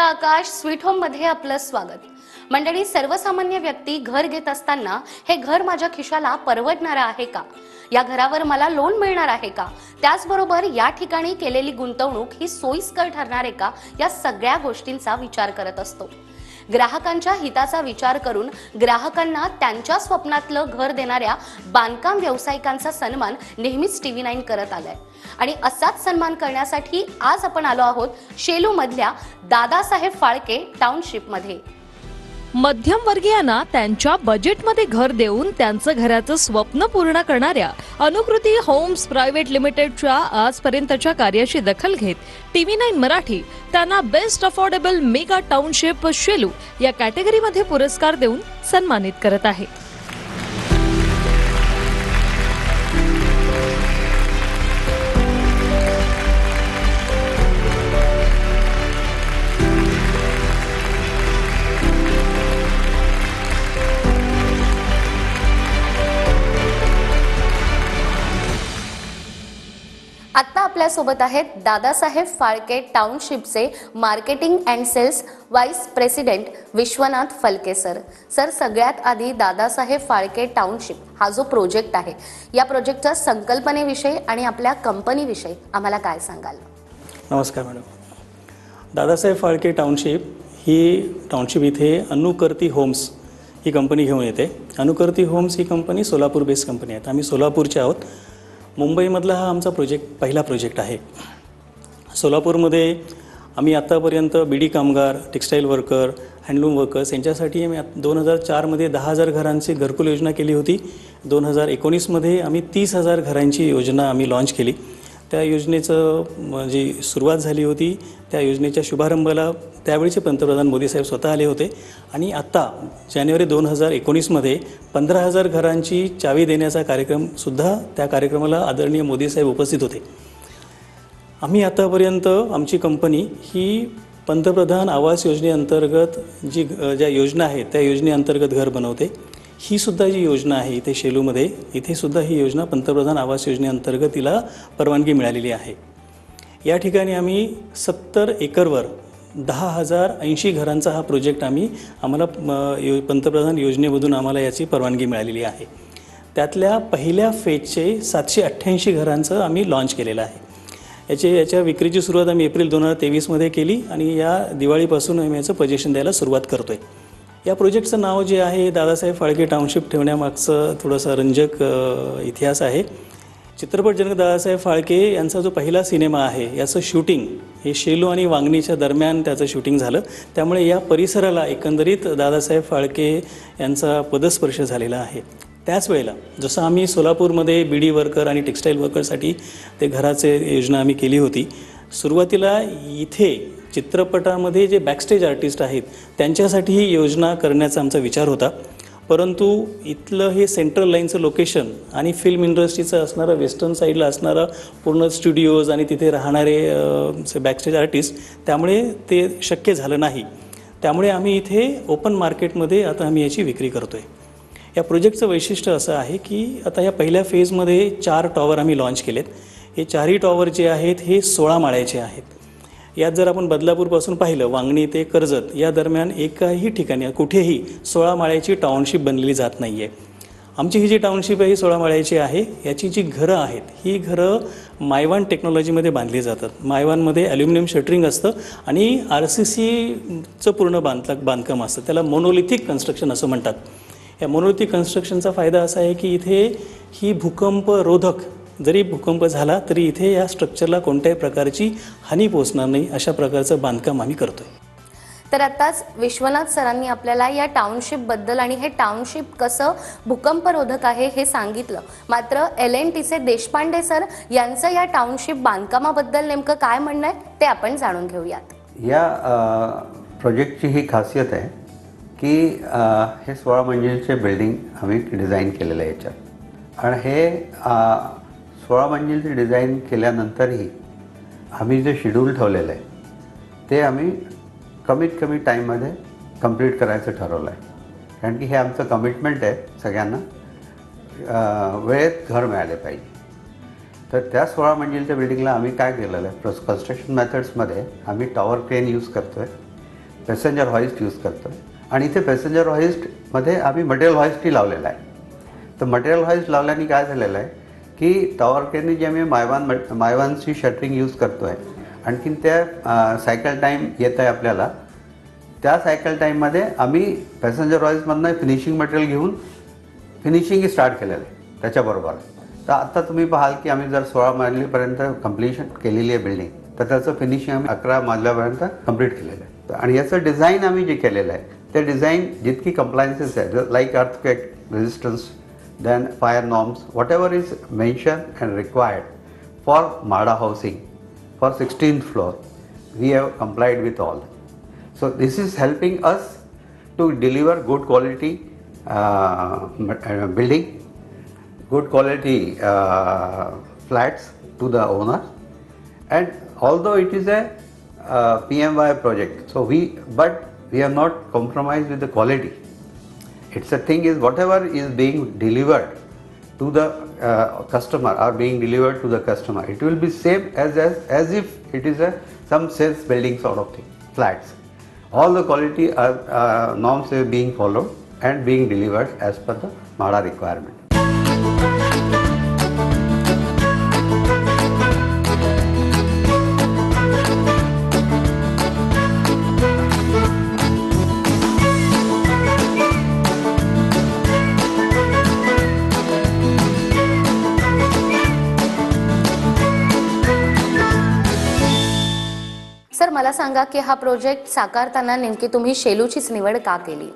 आकाश sweet home मध्ये आपलं स्वागत। मंडळी, सर्वसामान्य व्यक्ती घर घेत असताना हे घर माझ्या खिशाला परवडणार आहे का, या घरावर मला लोन मिळणार आहे का, त्याचबरोबर या ठिकाणी केलेली गुंतवणूक ही सोयीस्कर ठरणार आहे का, या सगळ्या गोष्टींचा विचार करत असतो। ग्राहकांच्या हिताचा विचार करून ग्राहकांना त्यांच्या स्वप्नातलं घर देणाऱ्या बांधकाम व्यावसायिकांचा सन्मान नेहमीच TV9 करत आलाय आणि असाच सन्मान करण्यासाठी आज आपण आलो आहोत शेलू मधल्या दादासाहेब फाळके टाउनशिप मध्ये। मध्यमवर्गीयांना त्यांच्या बजेटमध्ये घर देऊन त्यांचं घराचं स्वप्न पूर्ण करणाऱ्या अनुकृती होम्स प्रायव्हेट लिमिटेडच्या आजपर्यंतच्या कार्याची दखल घेत TV9 मराठी त्यांना best affordable mega township Shelu या कॅटेगरीमध्ये पुरस्कार देऊन सन्मानित करत आहे। आता आपल्या सोबत आहेत दादासाहेब फाळके टाउनशिपचे marketing and sales vice president Vishwanath Phalke sir. सगळ्यात आधी दादासाहेब फाळके टाउनशिप हा जो प्रोजेक्ट आहे, या प्रोजेक्टच्या संकल्पनेविषयी आणि आपल्या कंपनीविषयी आम्हाला काय सांगाल? नमस्कार मॅडम। दादासाहेब फाळके टाउनशिप ही टाउनशिप इथे अनुकर्ती होम्स ही कंपनी घेऊन येते। अनुकर्ती होम्स ही कंपनी सोलापूर बेस्ड कंपनी आहे। आम्ही सोलापूरचे आहोत। मुंबईमधला हा आमचा पहिला प्रोजेक्ट आहे। सोलापूरमध्ये आम्ही आत्तापर्यंत बीडी कामगार, टेक्स्टाईल वर्कर, हँडलूम वर्कर्स यांच्यासाठी आम्ही 2004 मध्ये 10,000 घरांची घरकुल योजना केली होती। 2019 मध्ये आम्ही 30,000 घरांची योजना आम्ही लॉन्च केली। त्या योजनेचं जी सुरुवात झाली होती, त्या योजनेच्या शुभारंभाला त्यावेळचे पंतप्रधान मोदी साहेब स्वतः आले होते आणि आता जानेवारी 2019 मध्ये 15,000 घरांची चावी देण्याचा कार्यक्रमसुद्धा, त्या कार्यक्रमाला आदरणीय मोदी साहेब उपस्थित होते। आम्ही आतापर्यंत आमची कंपनी ही पंतप्रधान आवास योजनेअंतर्गत ज्या योजना आहेत त्या योजनेअंतर्गत घर बनवते। ही सुद्धा जी योजना आहे इथे शेलूमध्ये, इथे सुद्धा ही योजना पंतप्रधान आवास योजनेअंतर्गत तिला परवानगी मिळालेली आहे। या ठिकाणी आम्ही 70 एकरवर 10,080 घरांचा हा प्रोजेक्ट आम्हाला पंतप्रधान योजनेमधून आम्हाला याची परवानगी मिळालेली आहे। त्यातल्या पहिल्या फेजचे 788 घरांचं आम्ही लॉन्च केलेलं आहे। याच्या विक्रीची सुरुवात आम्ही एप्रिल 2023 मध्ये केली आणि या दिवाळीपासून आम्ही याचं पोझिशन द्यायला सुरुवात करतोय। या प्रोजेक्टचं नाव जे आहे दादासाहेब फाळके टाउनशिप ठेवण्यामागचं थोडंसं रंजक इतिहास आहे। चित्रपट जनक दादासाहेब फाळके यांचा जो पहिला सिनेमा आहे याचं शूटिंग हे शेलू आणि वांगणीच्या दरम्यान त्याचं शूटिंग झालं। त्यामुळे या परिसराला एकंदरीत दादासाहेब फाळके यांचा पदस्पर्श झालेला आहे। त्याच वेळेला जसं आम्ही सोलापूरमध्ये बीडी वर्कर आणि टेक्स्टाईल वर्करसाठी ते घराचे योजना आम्ही केली होती, सुरुवातीला इथे चित्रपटामध्ये जे बॅकस्टेज आर्टिस्ट आहेत त्यांच्यासाठी ही योजना करण्याचा आमचा विचार होता। परंतु इथलं हे सेंट्रल लाईनचं लोकेशन आणि फिल्म इंडस्ट्रीचं असणारं वेस्टर्न साईडला असणारं पूर्ण स्टुडिओज आणि तिथे राहणारे बॅकस्टेज आर्टिस्ट, त्यामुळे ते शक्य झालं नाही। त्यामुळे आम्ही इथे ओपन मार्केटमध्ये आता आम्ही याची विक्री करतोय। या प्रोजेक्टचं वैशिष्ट्य असं आहे की आता या पहिल्या फेजमध्ये 4 टॉवर आम्ही लॉन्च केलेत। हे 4ही टॉवर जे आहेत हे 16 माळ्याचे आहेत। यात जर आपण बदलापूरपासून पाहिलं वांगणी ते कर्जत या दरम्यान एकाही ठिकाणी कुठेही 16 माळ्याची टाउनशिप बनलेली जात नाही आहे। आमची ही जी टाउनशिप आहे ही 16 माळ्याची आहे। याची जी घरं आहेत ही घरं मायवान टेक्नॉलॉजीमध्ये बांधली जातात। मायवानमध्ये ॲल्युमिनियम शटरिंग असतं आणि RCCचं पूर्ण बांधकाम असतं, त्याला मोनोलिथिक कन्स्ट्रक्शन असं म्हणतात। या मोनोलिथिक कन्स्ट्रक्शनचा फायदा असा आहे की इथे ही भूकंपरोधक, जरी भूकंप झाला तरी इथे या स्ट्रक्चरला कोणत्याही प्रकारची हानी पोहोचणार नाही, अशा प्रकारचं बांधकाम आम्ही करतोय। तर आताच विश्वनाथ सरांनी आपल्याला या टाउनशिप बद्दल आणि हे टाउनशिप कसं भूकंपरोधक आहे हे सांगितलं। मात्र L&Tचे देशपांडे सर यांचं या टाउनशिप बांधकामाबद्दल नेमकं काय म्हणणं आहे ते आपण जाणून घेऊयात। या प्रोजेक्टची ही खासियत आहे की हे 16 मंजिलचे बिल्डिंग आम्ही डिझाईन केलेलं आहे याच्यात, आणि हे 16 मंजिलचे डिझाईन केल्यानंतरही आम्ही जे शेड्यूल ठेवलेलं आहे ते आम्ही कमीत कमी टाईममध्ये कंप्लीट करायचं ठरवलं आहे। कारण की हे आमचं कमिटमेंट आहे सगळ्यांना, वेळेत घर मिळाले पाहिजे। तर त्या 16 मंजिलच्या बिल्डिंगला आम्ही काय केलेलं आहे, कन्स्ट्रक्शन मेथड्समध्ये आम्ही टॉवर क्रेन यूज करतो आहे पॅसेंजर हॉइस्ट यूज करतो आहे आणि इथे पॅसेंजर हॉइस्टमध्ये आम्ही मटेरियल हॉइस्टही लावलेला आहे. तर मटेरियल हॉइस्ट लावल्याने काय झालेलं आहे की टॉवरकेरनी जे आम्ही मायवानची शटरिंग यूज करतो आहे, आणखीन त्या सायकल टाईम येत आहे आपल्याला, त्या सायकल टाईममध्ये आम्ही पॅसेंजर हॉइस्टमधनं फिनिशिंग मटेरियल घेऊन फिनिशिंगही स्टार्ट केलेलं आहे त्याच्याबरोबर. तर आता तुम्ही पाहाल की आम्ही जर 16 मजलीपर्यंत कंप्लिशन केलेली आहे बिल्डिंग, तर त्याचं फिनिशिंग आम्ही 11 मजल्यापर्यंत कंप्लीट केलेलं आहे. आणि याचं डिझाईन आम्ही जे केलेलं आहे ते डिझाईन जितकी कंप्लायन्सेस आहे, like earthquake resistance, then fire norms, whatever is mention and required for MHADA housing for 16th floor, we have complied with all. So this is helping us to deliver good quality building, good quality flats to the owner. And although it is a PMY project, but we have not compromised with the quality. It's a thing is whatever is being delivered to the customer or being delivered to the customer, it will be same as if it is some sales building sort of thing, flats. All the quality norms are being followed and being delivered as per the MHADA requirement. Sir, मला सांगा की हा project साकारताना नेमकी तुम्ही शेलूचीच निवड का केली?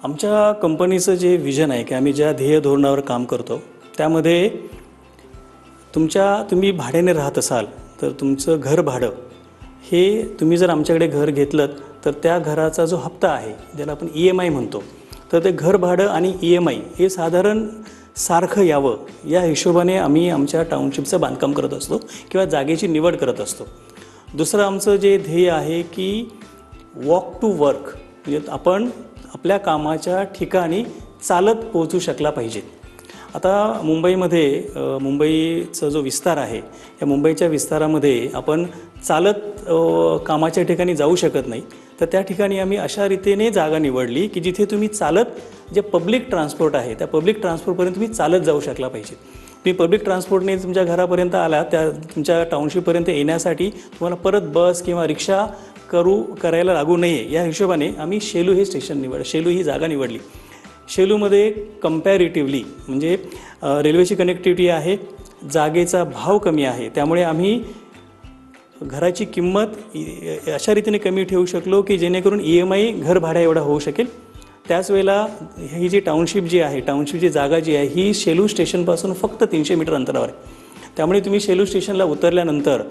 आमच्या कंपनीचं जे विजन आहे की आम्ही ज्या ध्येय धोरणावर काम करतो त्यामध्ये तुम्ही भाड्याने राहत असाल तर तुमचं घर भाडं हे तुम्ही जर आमच्याकडे घर घेतलं तर त्या घराचा जो हप्ता आहे ज्याला आपण EMI म्हणतो, तर ते घर भाडं आणि EMI हे साधारण सारखं यावं या हिशोबाने आम्ही आमच्या टाउनशिपचं बांधकाम करत असतो किंवा जागेची निवड करत असतो. दुसरं आमचं जे ध्येय आहे की वॉक टू वर्क, म्हणजे आपण आपल्या कामाच्या ठिकाणी चालत पोहोचू शकला पाहिजे. आता मुंबईचा जो विस्तार आहे या मुंबईच्या विस्तारामध्ये आपण चालत कामाच्या ठिकाणी जाऊ शकत नाही, तर त्या ठिकाणी आम्ही अशा रीतीने जागा निवडली की जिथे तुम्ही चालत जे पब्लिक ट्रान्सपोर्ट आहे त्या पब्लिक ट्रान्सपोर्टपर्यंत तुम्ही चालत जाऊ शकला पाहिजे. तुम्ही पब्लिक ट्रान्सपोर्टने तुमच्या घरापर्यंत आला, त्या तुमच्या टाउनशिपपर्यंत येण्यासाठी तुम्हाला परत बस किंवा रिक्षा करायला लागू नये या हिशोबाने आम्ही शेलू हे शेलू ही जागा निवडली. शेलूमध्ये कंपॅरेटिव्हली म्हणजे रेल्वेची कनेक्टिव्हिटी आहे, जागेचा भाव कमी आहे, त्यामुळे आम्ही घराची किंमत अशा रीतीने कमी ठेवू शकलो की जेणेकरून EMI घर भाड्या एवढा होऊ शकेल. त्याच वेळेला ही जी टाउनशिप जी आहे, टाउनशिपची जागा जी आहे ही शेलू स्टेशनपासून फक्त 300 मीटर अंतरावर आहे. त्यामुळे तुम्ही शेलू स्टेशनला उतरल्यानंतर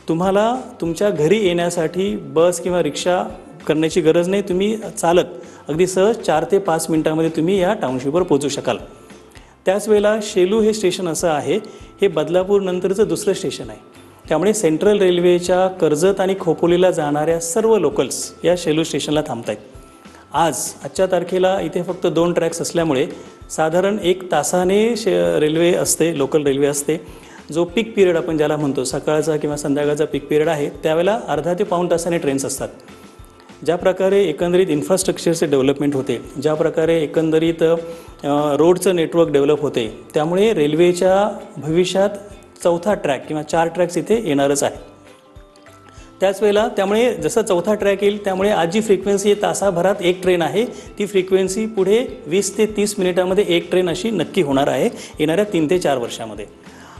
तुम्हाला तुमच्या घरी येण्यासाठी बस किंवा रिक्षा करण्याची गरज नाही. तुम्ही चालत अगदी सहज 4 ते 5 मिनटामध्ये तुम्ही या टाउनशिपवर पोहोचू शकाल. त्याच वेळेला शेलू हे स्टेशन असं आहे, हे बदलापूर नंतरचं दुसरं स्टेशन आहे. त्यामुळे सेंट्रल रेल्वेच्या कर्जत आणि खोपोलीला जाणाऱ्या सर्व लोकल्स या शेलू स्टेशनला थांबत आहेत. आजच्या तारखेला इथे फक्त 2 ट्रॅक्स असल्यामुळे साधारण 1 तासाने रेल्वे असते, लोकल रेल्वे असते. जो पीक पिरियड आपण ज्याला म्हणतो, सकाळचा किंवा संध्याकाळचा पीक पिरियड आहे, त्यावेळेला अर्धा ते पाऊण तासाने ट्रेन्स असतात. ज्या प्रकारे एकंदरीत इन्फ्रास्ट्रक्चरचे डेव्हलपमेंट होते, ज्या प्रकारे एकंदरीत रोडचं नेटवर्क डेव्हलप होते, त्यामुळे रेल्वेच्या भविष्यात 4था ट्रॅक किंवा 4 ट्रॅक्स इथे येणारच आहे. त्याच वेळेला त्यामुळे जसं 4था ट्रॅक येईल त्यामुळे आज जी फ्रिक्वेन्सी तासाभरात 1 ट्रेन आहे ती फ्रिक्वेन्सी पुढे 20 ते 30 मिनिटामध्ये 1 ट्रेन अशी नक्की होणार आहे येणाऱ्या 3 ते 4 वर्षामध्ये.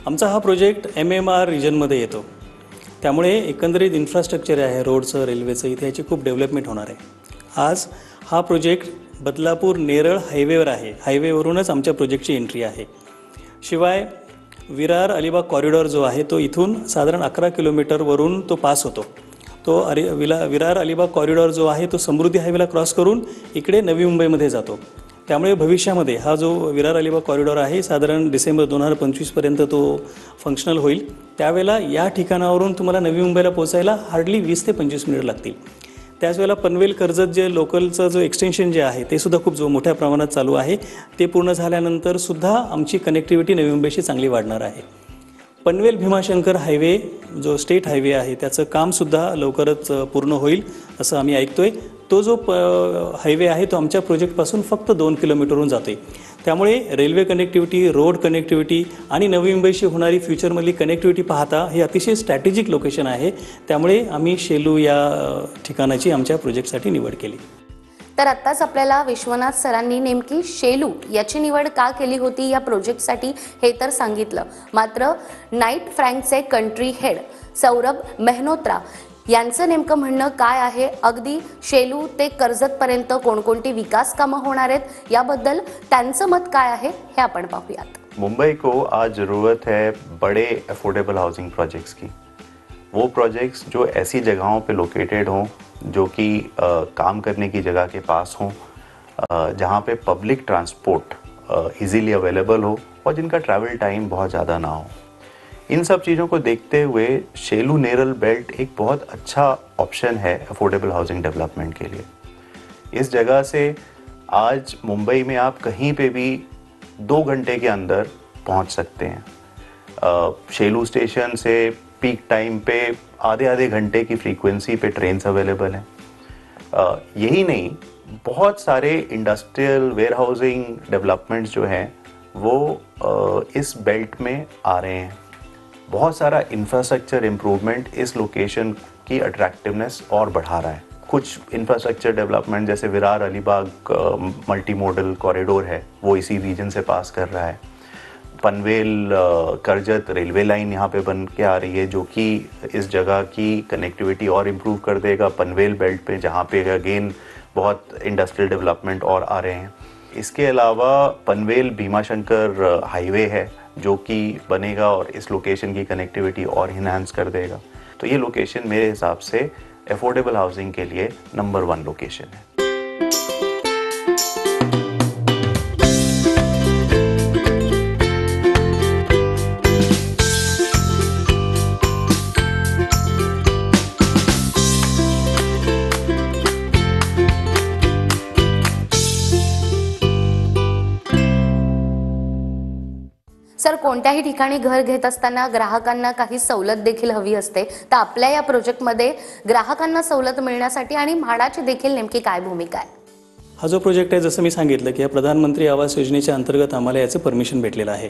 आमचा हा प्रोजेक्ट MMR रिजनमध्ये येतो, त्यामुळे एकंदरीत इन्फ्रास्ट्रक्चर आहे रोडचं, रेल्वेचं, इथे याची खूप डेव्हलपमेंट होणार आहे. आज हा प्रोजेक्ट बदलापूर नेरळ हायवेवर आहे, हायवेवरूनच आमच्या प्रोजेक्टची एंट्री आहे. शिवाय विरार अलिबाग कॉरिडॉर जो आहे तो इथून साधारण 11 किलोमीटरवरून तो पास होतो. तो विरार अलिबाग कॉरिडॉर जो आहे तो समृद्धी हायवेला क्रॉस करून इकडे नवी मुंबईमध्ये जातो. त्यामुळे भविष्यामध्ये हा जो विरार अलिबाग कॉरिडॉर आहे साधारण डिसेंबर 2025पर्यंत तो फंक्शनल होईल. त्यावेळेला या ठिकाणावरून तुम्हाला नवी मुंबईला पोचायला हार्डली 20 ते 25 मिनिट लागतील. त्याच वेळेला पनवेल कर्जत जे लोकलचं जो एक्सटेन्शन जे आहे ते सुद्धा खूप मोठ्या प्रमाणात चालू आहे. ते पूर्ण झाल्यानंतर सुद्धा आमची कनेक्टिव्हिटी नवी मुंबईशी चांगली वाढणार आहे. पनवेल भीमाशंकर हायवे जो स्टेट हायवे आहे त्याचं कामसुद्धा लवकरच पूर्ण होईल असं आम्ही ऐकतोय. तो जो हायवे आहे तो आमच्या प्रोजेक्टपासून फक्त 2 किलोमीटरवरून जाते. त्यामुळे रेल्वे कनेक्टिव्हिटी, रोड कनेक्टिव्हिटी आणि नवी मुंबईशी होणारी फ्युचरमधली कनेक्टिव्हिटी पाहता हे अतिशय स्ट्रॅटेजिक लोकेशन आहे. त्यामुळे आम्ही शेलू या ठिकाणाची आमच्या प्रोजेक्टसाठी निवड केली. तर आत्ताच आपल्याला विश्वनाथ सरांनी नेमकी शेलू याची निवड का केली होती या प्रोजेक्टसाठी हे तर सांगितलं. मात्र नाईट फ्रँकचे कंट्री हेड सौरभ मेहनोत्रा यांचं नेमकं म्हणणं काय आहे, अगदी शेलू ते कर्जतपर्यंत कोणकोणती विकास कामं होणार आहेत याबद्दल त्यांचं मत काय आहे हे आपण पाहूयात. मुंबई को आज ज़रूरत है बड़े अफोर्डेबल हाउसिंग प्रोजेक्ट्स की. वो प्रोजेक्ट्स जो ऐसी जगहों पे लोकेटेड हों जो कि काम करने की जगह के पास हों, जहाँ पे पब्लिक ट्रांसपोर्ट इजीली अवेलेबल हो और जिनका ट्रैवल टाइम बहुत ज़्यादा ना हो. इन सब चीज़ों को देखते हुए शेलू नेरल बेल्ट एक बहुत अच्छा ऑप्शन है अफोर्डेबल हाउसिंग डेवलपमेंट के लिए. इस जगह से आज मुंबई में आप कहीं पे भी 2 घंटे के अंदर पहुंच सकते हैं. शेलू स्टेशन से पीक टाइम पे आधे घंटे की फ्रीक्वेंसी पे ट्रेन्स अवेलेबल हैं. यही नहीं, बहुत सारे इंडस्ट्रियल वेयर हाउसिंग डेवलपमेंट्स जो हैं वो इस बेल्ट में आ रहे हैं. बहुत सारा इंफ्रास्ट्रक्चर इम्प्रूवमेंट इस लोकेशन की अट्रैक्टिवनेस और बढ़ा रहा है. कुछ इंफ्रास्ट्रक्चर डेवलपमेंट जैसे Virar Alibag multi modal corridor है, वो इसी रीजन से पास कर रहा है. पनवेल करजत रेलवे लाइन यहाँ पे बन के आ रही है जो कि इस जगह की कनेक्टिविटी और इम्प्रूव कर देगा पनवेल बेल्ट पे, जहाँ पे अगेन बहुत इंडस्ट्रियल डेवलपमेंट और आ रहे हैं. इसके अलावा पनवेल भीमाशंकर हाईवे है जो कि बनेगा और इस लोकेशन की कनेक्टिविटी और इन्हांस कर देगा. तो ये लोकेशन मेरे हिसाब से अफोर्डेबल हाउसिंग के लिए नंबर 1 लोकेशन है. सर, कोणत्याही ठिकाणी घर घेत असताना ग्राहकांना काही सवलत देखील हवी असते, तर आपल्या या प्रोजेक्टमध्ये ग्राहकांना सवलत मिळण्यासाठी आणि म्हाडाची देखील नेमकी काय भूमिका आहे? हा जो प्रोजेक्ट आहे, जसं मी सांगितलं की या प्रधानमंत्री आवास योजनेच्या अंतर्गत आम्हाला याचं परमिशन भेटलेलं आहे.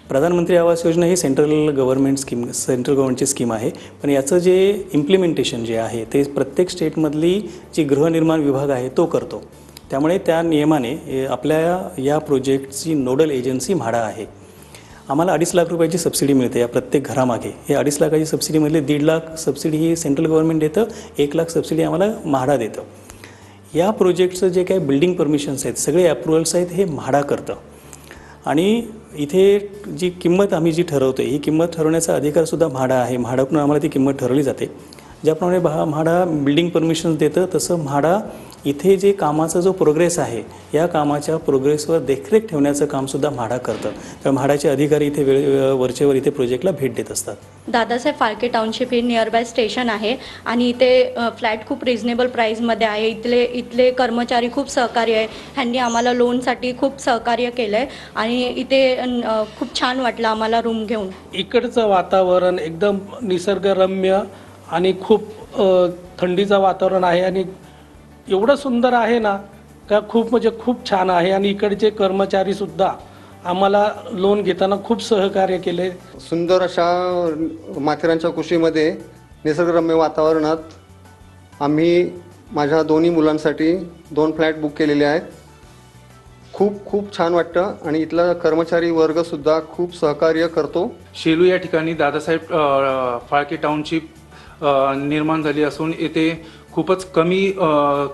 प्रधानमंत्री आवास योजना ही सेंट्रल गव्हर्नमेंटची स्कीम आहे. पण याचं जे इम्प्लिमेंटेशन जे आहे ते प्रत्येक स्टेटमधली जी गृहनिर्माण विभाग आहे तो करतो. त्यामुळे त्या नियमाने आपल्या या प्रोजेक्टची नोडल एजन्सी म्हाडा आहे. आम्हाला 2.5 लाख रुपयाची सबसिडी मिळते या प्रत्येक घरामागे. हे 2.5 लाखाची सबसिडीमधले 1.5 लाख सबसिडी ही सेंट्रल गव्हर्नमेंट देतं, 1 लाख सबसिडी आम्हाला म्हाडा देतं. या प्रोजेक्टचं जे काही बिल्डिंग परमिशन्स आहेत, सगळे अप्रुव्हल्स आहेत हे म्हाडा करतं. आणि इथे जी किंमत आम्ही जी ठरवतो ही किंमत ठरवण्याचा अधिकारसुद्धा म्हाडा आहे. म्हाडाकडून आम्हाला ती किंमत ठरवली जाते. ज्याप्रमाणे म्हाडा बिल्डिंग परमिशन्स देतं, तसं म्हाडा इथे जे कामाचा जो प्रोग्रेस आहे या कामाच्या प्रोग्रेसवर देखरेख ठेवण्याचं कामसुद्धा म्हाडा करतं. तर म्हाडाचे अधिकारी इथे वरचेवर इथे प्रोजेक्टला भेट देत असतात. दादासाहेब फाळके टाउनशिप ही नियरबाय स्टेशन आहे आणि इथे फ्लॅट खूप रिजनेबल प्राईसमध्ये आहे. इथले कर्मचारी खूप सहकार्य आहे. ह्यांनी आम्हाला लोनसाठी खूप सहकार्य केलं आहे आणि इथे खूप छान वाटलं आम्हाला रूम घेऊन. इकडचं वातावरण एकदम निसर्गरम्य आणि खूप थंडीचं वातावरण आहे आणि एवढं सुंदर आहे ना का खूप म्हणजे खूप छान आहे. आणि इकडचे कर्मचारीसुद्धा आम्हाला लोन घेताना खूप सहकार्य केले. सुंदर अशा माथेरानच्या कुशीमध्ये निसर्गरम्य वातावरणात आम्ही माझ्या दोन्ही मुलांसाठी 2 फ्लॅट बुक केलेले आहेत. खूप छान वाटतं आणि इथला कर्मचारी वर्गसुद्धा खूप सहकार्य करतो. शेलू या ठिकाणी दादासाहेब फाळके टाउनशिप निर्माण झाली असून येथे खूपच कमी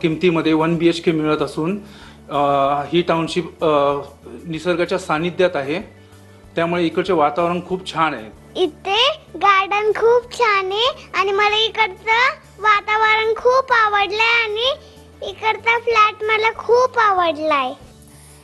किमतीमध्ये 1 BHK मिळत असून ही टाउनशिप निसर्गाच्या सानिध्यात आहे. त्यामुळे इकडचे वातावरण खूप छान आहे. इथे गार्डन खूप छान आहे आणि मला इकडचं वातावरण खूप आवडलंय आणि इकडचा फ्लॅट मला खूप आवडलाय.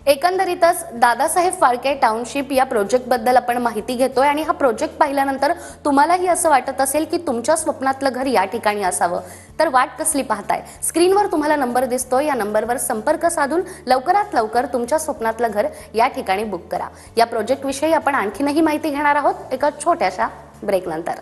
एकंदरीतच दादासाहेब फाळके टाउनशिप या प्रोजेक्टबद्दल आपण माहिती घेतोय आणि हा प्रोजेक्ट पाहिल्यानंतर तुम्हालाही असं वाटत असेल की तुमच्या स्वप्नातलं घर या ठिकाणी असावं, तर वाट कसली पाहताय? स्क्रीनवर तुम्हाला नंबर दिसतोय, या नंबरवर संपर्क साधून लवकरात लवकर तुमच्या स्वप्नातलं घर या ठिकाणी बुक करा. या प्रोजेक्टविषयी आपण आणखीनही माहिती घेणार आहोत एका छोट्याशा ब्रेकनंतर.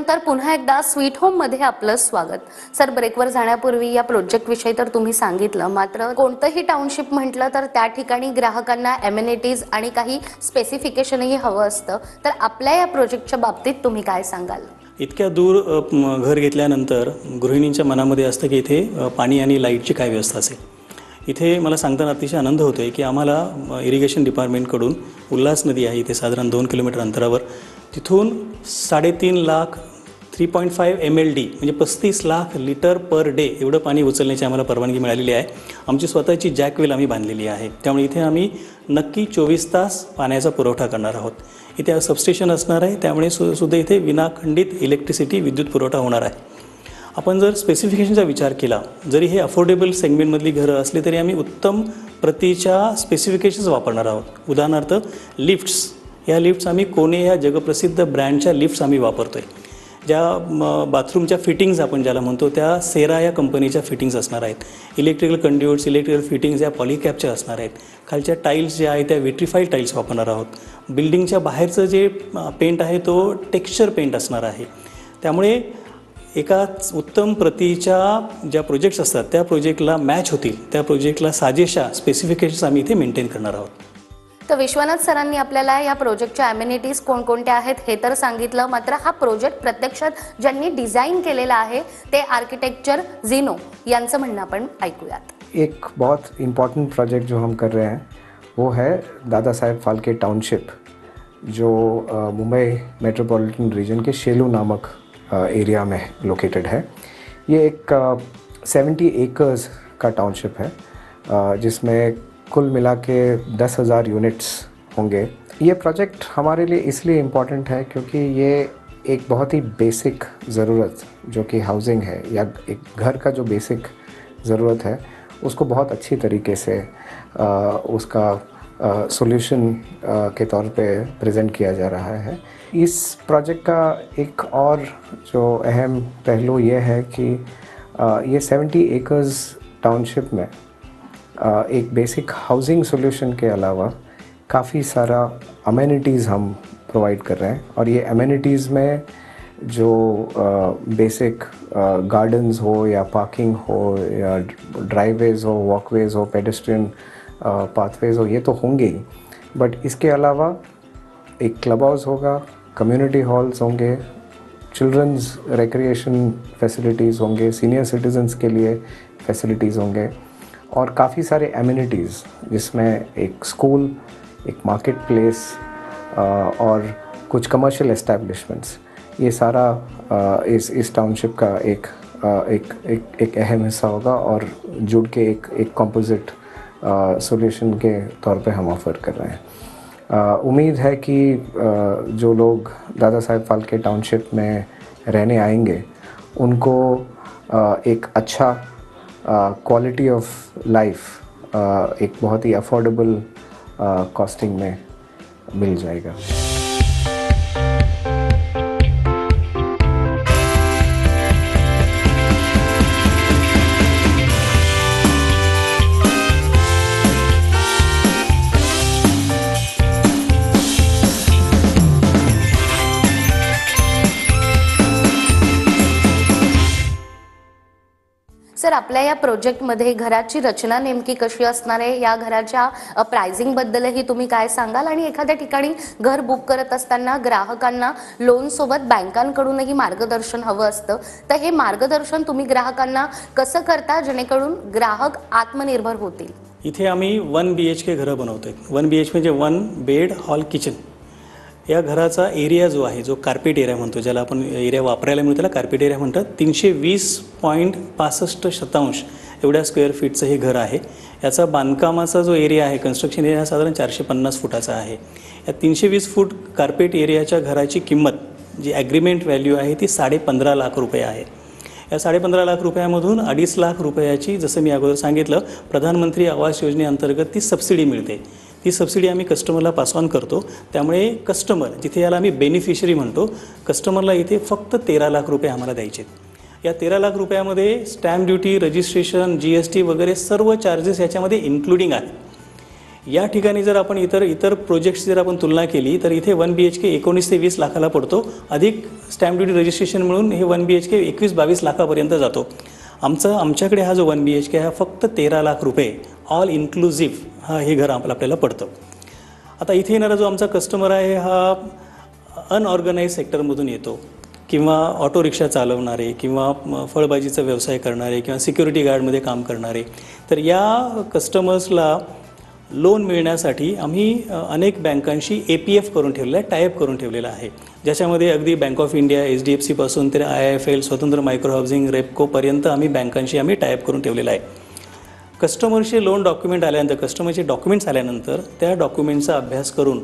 ब्रेकनंतर पुन्हा एकदा स्वीट होम मध्ये आपलं स्वागत। सर, ब्रेकवर जाण्यापूर्वी या प्रोजेक्ट विषयी तर तुम्ही सांगितलं, मात्र कोणतंही टाउनशिप म्हटलं तर त्या ठिकाणी ग्राहकांना एम्युनिटीज आणि काही स्पेसिफिकेशनही हवं असतं, तर आपल्या या प्रोजेक्टच्या बाबतीत तुम्ही काय सांगाल? इतक्या दूर घर घेतल्यानंतर गृहिणींच्या मनामध्ये असतं की इथे पाणी आणि लाईटची काय व्यवस्था असेल। इथे मला सांगताना अतिशय आनंद होतो आहे की आम्हाला इरिगेशन डिपार्टमेंटकडून उल्हास नदी आहे इथे साधारण 2 किलोमीटर अंतरावर, तिथून 3.5 लाख 3.5 MLD म्हणजे 35 लाख लिटर पर डे एवढं पाणी उचलण्याची आम्हाला परवानगी मिळालेली आहे। आमची स्वतःची जॅकवेल आम्ही बांधलेली आहे, त्यामुळे इथे आम्ही नक्की 24 तास पाण्याचा पुरवठा करणार आहोत। इथे सबस्टेशन असणार आहे, त्यामुळे सुद्धा इथे विनाखंडित इलेक्ट्रिसिटी विद्युत पुरवठा होणार आहे। आपण जर स्पेसिफिकेशनचा विचार केला, जरी हे अफोर्डेबल सेगमेंटमधली घरं असली तरी आम्ही उत्तम प्रतीच्या स्पेसिफिकेशन्स वापरणार आहोत। उदाहरणार्थ लिफ्ट्स, या लिफ्ट्स आम्ही कोने या जगप्रसिद्ध ब्रँडच्या लिफ्ट्स आम्ही वापरतो आहे। ज्या बाथरूमच्या फिटिंग्स आपण ज्याला म्हणतो त्या सेरा या कंपनीच्या फिटिंग्स असणार आहेत। इलेक्ट्रिकल कंड्युट्स, इलेक्ट्रिकल फिटिंग्स या पॉलिकॅपच्या असणार आहेत। खालच्या टाईल्स ज्या आहेत त्या विट्रिफाईड टाईल्स वापरणार आहोत। बिल्डिंगच्या बाहेरचं जे पेंट आहे तो टेक्स्चर पेंट असणार आहे। त्यामुळे एका उत्तम प्रतीच्या ज्या प्रोजेक्ट्स असतात त्या प्रोजेक्टला मॅच होतील, त्या प्रोजेक्टला साजेशा स्पेसिफिकेशन्स आम्ही इथे मेंटेन करणार आहोत। तर विश्वनाथ सरांनी आपल्याला या प्रोजेक्टच्या ॲम्युनिटीज कोणकोणत्या आहेत हे तर सांगितलं, मात्र हा प्रोजेक्ट प्रत्यक्षात ज्यांनी डिझाईन केलेला आहे ते आर्किटेक्चर झिनो यांचं म्हणणं आपण ऐकूयात। एक बहुत इम्पॉर्टेंट प्रोजेक्ट जो हम कर रहे हैं वो है दादा साहेब फाल्के टाउनशिप, जो मुंबई मेट्रोपॉलिटन रीजन के शेलू नामक एरिया में लोकेटेड है। ये एक 70 एकर्स का टाउनशिप है, जिसमें कुल मिला के 10,000 यूनिट्स होंगे। ये प्रोजेक्ट हमारे लिए इसलिए इम्पॉर्टेंट है क्योंकि ये एक बहुत ही बेसिक ज़रूरत जो कि हाउसिंग है या एक घर का जो बेसिक ज़रूरत है उसको बहुत अच्छी तरीके से उसका सॉल्यूशन के तौर पे प्रेजेंट किया जा रहा है। इस प्रोजेक्ट का एक और जो अहम पहलू ये है कि ये 70 एकर्स टाउनशिप में एक बेसिक हाउसिंग सॉल्यूशन के अलावा काफ़ी सारा अमेनिटीज़ हम प्रोवाइड कर रहे हैं, और ये अमेनिटीज़ में जो बेसिक गार्डन्स हो या पार्किंग हो या ड्राइवेज़ हो, वॉकवेज़ हो, पेडेस्ट्रियन पाथवेज़ हो, ये तो होंगे ही, बट इसके अलावा एक क्लब हाउस होगा, कम्युनिटी हॉल्स होंगे, चिल्ड्रंस रिक्रिएशन फैसिलिटीज़ होंगे, सीनियर सिटीजन्स के लिए फैसिलिटीज़ होंगे, और काफ़ी सारे एमिनिटीज़ जिसमें एक स्कूल, एक मार्केट प्लेस और कुछ कमर्शियल एस्टैब्लिशमेंट्स, ये सारा इस टाउनशिप का एक अहम हिस्सा होगा और जुड़ के एक कॉम्पोजिट सॉल्यूशन के तौर पे हम ऑफ़र कर रहे हैं। उम्मीद है कि जो लोग दादा साहेब फाल्के टाउनशिप में रहने आएंगे उनको एक अच्छा क्वालिटी ऑफ लाइफ एक बहुत ही अफोर्डेबल कॉस्टिंग में मिल जाएगा। सर, आपल्या या प्रोजेक्टमध्ये घराची रचना नेमकी कशी असणार आहे, या घराच्या प्राइसिंग बद्दलही तुम्ही काय सांगाल, आणि एखाद्या ठिकाणी घर बुक करत असताना ग्राहकांना लोन सोबत बँकांकडूनही मार्गदर्शन हवं असतं, तर हे मार्गदर्शन तुम्ही ग्राहकांना कसं करता जेणेकरून ग्राहक आत्मनिर्भर होतील? इथे आम्ही 1 BHK घरं बनवतोय। 1 BHK म्हणजे 1 बेड हॉल किचन। या घराचा एरिया जो आहे, जो कार्पेट एरिया म्हणतो, ज्याला आपण एरिया वापरायला मिळतो त्याला कार्पेट एरिया म्हणतात, 320.65 एवढ्या स्क्वेअर फीटचं हे घर आहे। याचा बांधकामाचा जो एरिया आहे, कन्स्ट्रक्शन एरिया साधारण 450 फुटाचा आहे। या 320 फूट कार्पेट एरियाच्या घराची किंमत जी ॲग्रीमेंट व्हॅल्यू आहे ती 15.5 लाख रुपये आहे। या 15.5 लाख रुपयामधून 2.5 लाख रुपयाची, जसं मी अगोदर सांगितलं, प्रधानमंत्री आवास योजनेअंतर्गत ती सबसिडी मिळते। ती सबसिडी आम्ही कस्टमरला पास ऑन करतो, त्यामुळे कस्टमर, जिथे याला आम्ही बेनिफिशरी म्हणतो, कस्टमरला इथे फक्त 13 लाख रुपये आम्हाला द्यायचे। या 13 लाख रुपयामध्ये स्टॅम्प ड्युटी, रजिस्ट्रेशन, GST वगैरे सर्व चार्जेस याच्यामध्ये इन्क्लुडिंग आहेत। या ठिकाणी जर आपण इतर प्रोजेक्ट्सची जर आपण तुलना केली तर इथे 1 BHK 19 ते 20 लाखाला पडतो, अधिक स्टॅम्प ड्युटी रजिस्ट्रेशन मिळून हे 1 BHK 21-22 लाखापर्यंत जातो. आमच्याकडे हा जो 1 BHK हा फक्त 13 लाख रुपये ऑल इन्क्लुझिव्ह हे घर आपल्याला पडतं. आता इथे येणारा जो आमचा कस्टमर आहे हा अनऑर्गनाइज सेक्टरमधून येतो, किंवा ऑटो रिक्षा चालवणारे, किंवा फळभाजीचा व्यवसाय करणारे, किंवा सिक्युरिटी गार्डमध्ये काम करणारे. तर या कस्टमर्सला लोन मिळण्यासाठी आम्ही अनेक बँकांशी APF करून ठेवलेलं आहे, टायअप करून ठेवलेलं आहे, ज्याच्यामध्ये अगदी बँक ऑफ इंडिया, HDFC पासून तर IIFL, स्वतंत्र मायक्रो हाऊसिंग, रेपकोपर्यंत बँकांशी टायअप करून ठेवलेलं आहे. कस्टमरचे लोन डॉक्युमेंट आल्यानंतर, कस्टमरचे डॉक्युमेंट्स आल्यानंतर त्या डॉक्युमेंटचा अभ्यास करून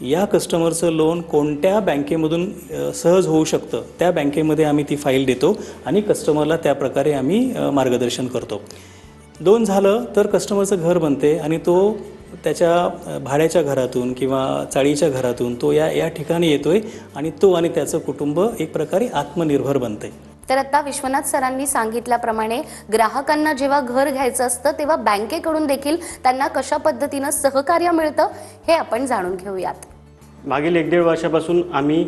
या कस्टमरचं लोन कोणत्या बँकेमधून सहज होऊ शकतं त्या बँकेमध्ये आम्ही ती फाईल देतो आणि कस्टमरला त्या प्रकारे आम्ही मार्गदर्शन करतो. 2 झालं तर कस्टमरचं घर बनते आणि तो त्याच्या भाड्याच्या घरातून किंवा चाळीच्या घरातून तो या ठिकाणी येतोय आणि तो आणि त्याचं कुटुंब एक प्रकारे आत्मनिर्भर बनते. तर आता विश्वनाथ सरांनी सांगितल्याप्रमाणे ग्राहकांना जेव्हा घर घ्यायचं असतं तेव्हा बँकेकडून देखील त्यांना कशा पद्धतीनं सहकार्य मिळतं हे आपण जाणून घेऊयात. मागील 1-1.5 वर्षापासून आम्ही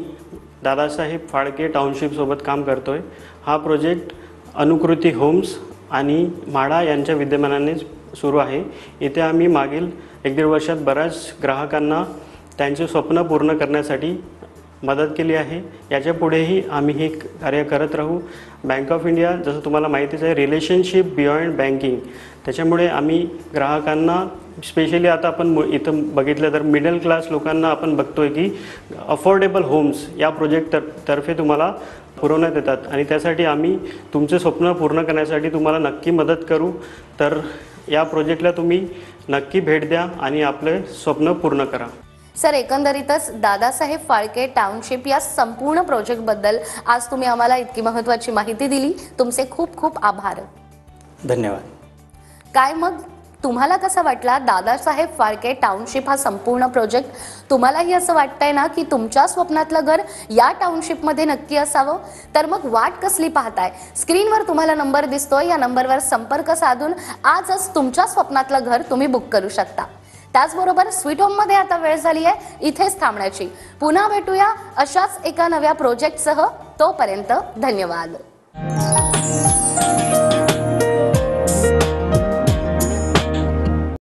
दादासाहेब फाळके टाउनशिपसोबत काम करतो आहे. हा प्रोजेक्ट अनुकृती होम्स आणि म्हाडा यांच्या विद्यमानाने सुरू आहे. इथे आम्ही मागील 1-1.5 वर्षात बऱ्याच ग्राहकांना त्यांचे स्वप्न पूर्ण करण्यासाठी मदत केली आहे. याच्या पुढेही आम्ही हे कार्य करत राहू. बँक ऑफ इंडिया जसं तुम्हाला माहितीच आहे रिलेशनशिप बियॉन्ड बँकिंग, त्याच्यामुळे आम्ही ग्राहकांना स्पेशली आता आपण इथं बघितलं तर मिडल क्लास लोकांना आपण बघतोय की अफोर्डेबल होम्स या प्रोजेक्ट तर्फे तुम्हाला पुरवण्यात येतात आणि त्यासाठी आम्ही तुमचे स्वप्न पूर्ण करण्यासाठी तुम्हाला नक्की मदत करू. तर या प्रोजेक्टला तुम्ही नक्की भेट द्या आणि आपले स्वप्न पूर्ण करा. सर, एकंदरीतच दादासाहेब फाळके टाउनशिप या संपूर्ण प्रोजेक्टबद्दल आज तुम्ही आम्हाला इतकी महत्त्वाची माहिती दिली. तुमचे खूप खूप आभार. धन्यवाद. काय मग तुम्हाला कसा वाटला दादासाहेब फाळके टाउनशिप हा संपूर्ण प्रोजेक्ट? तुम्हालाही असं वाटतंय ना की तुमच्या स्वप्नातलं घर या टाउनशिपमध्ये नक्की असावं? तर मग वाट कसली पाहताय? स्क्रीनवर तुम्हाला नंबर दिसतोय, या नंबरवर संपर्क साधून आजच तुमच्या स्वप्नातलं घर तुम्ही बुक करू शकता. त्याचबरोबर स्वीट होममध्ये आता वेळ झाली आहे इथेच थांबण्याची. पुन्हा भेटूया अशाच एका नव्या प्रोजेक्टसह. तोपर्यंत धन्यवाद.